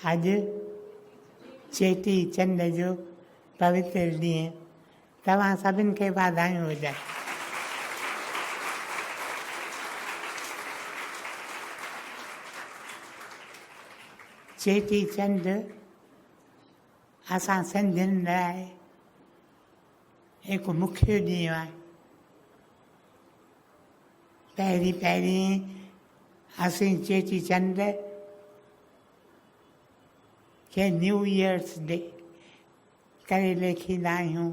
अॼु चेटी चंड जो पवित्र ॾींहुं, तव्हां सभिनि खे वाधायूं हुजनि। चेटी चंड असां सिंधियुनि लाइ हिकु मुख्य ॾींहुं आहे। पहिरीं असीं चेटी चंड खे न्यू ईयर्स डे करे लेखींदा आहियूं।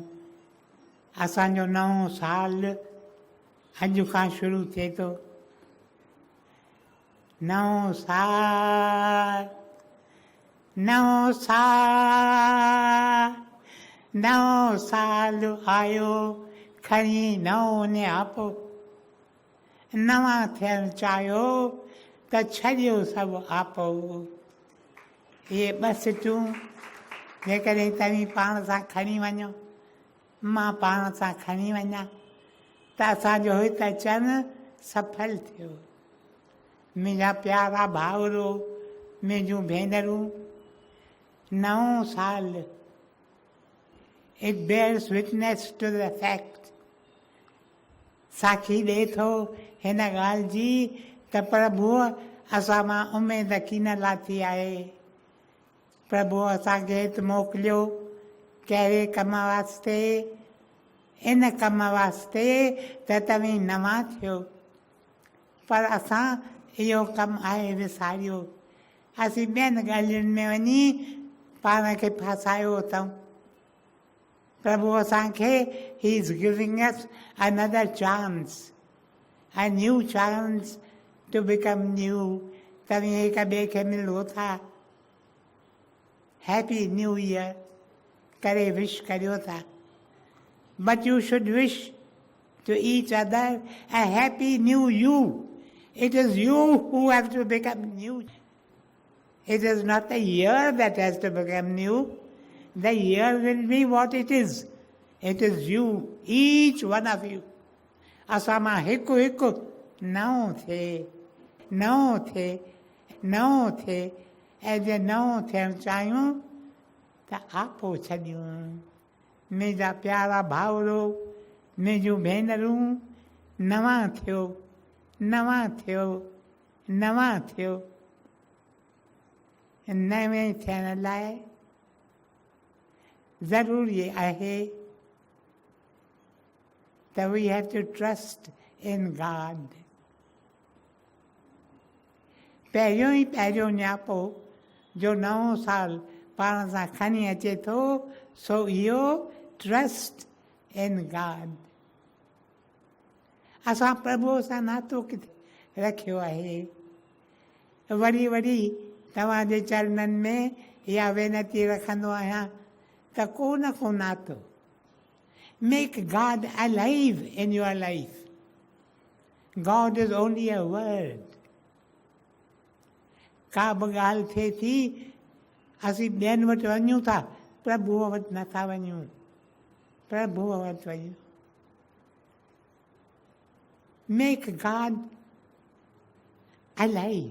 असांजो नओं साल अॼु खां शुरू थिए थो। नओं साल, नओं साल, नओं साल आयो खणी नओं नियापो। नवां थियणु चाहियो त छॾियो सभु आपो। इहे ॿ सिटूं जेकॾहिं तव्हीं पाण सां खणी वञो, मां पाण सां खणी वञा, त असांजो हिते अचणु सफल थियो। मुंहिंजा प्यारा भाउरो, मुंहिंजूं भेनरूं, नओं साल it bears witness to the fact, साखी ॾिए थो हिन ॻाल्हि जी त प्रभुअ असां मां उमेद कीन लाथी आहे। प्रभु असांखे हिते मोकिलियो कहिड़े कम वास्ते? इन कम वास्ते त तव्हीं नवां थियो। पर असां इहो कमु आहे विसारियो। असीं ॿियनि ॻाल्हियुनि में वञी पाण खे फासायो अथऊं। प्रभु असांखे ही is giving us another chance, a new chance to become new. तव्हीं हिक ॿिए खे मिलो था, हैप्पी न्यू ईयर करे विश करियो था। But you should wish to each other a happy new you. It is you who have to become new. It is not the year that has to become new. The year will be what it is. It is you, each one of you. असां मां हिकु हिकु नओं थिए, नओं थिए, नओं थिए। ऐं जे नओं थियणु चाहियूं त आपो छॾियूं। मुंहिंजा प्यारा भाउरो, मुंहिंजूं भेनरूं, नवां थियो, नवां थियो, नवां थियो। नवें थियण लाइ ज़रूरी आहे त we have to trust in God. पहिरियों न्यापो जो नओं साल पाण सां खणी अचे थो, सो इहो ट्रस्ट इन गॉड। असां प्रभुअ सां नातो किथे रखियो आहे। वरी वरी तव्हांजे चरणनि में इहा वेनती रखंदो आहियां त को न को नातो, make God alive in your life. God is only a word. का बि ॻाल्हि थिए थी, असीं ॿियनि वटि वञूं था, प्रभुअ वटि नथा वञूं। प्रभुअ वटि वञूं। Make God alive.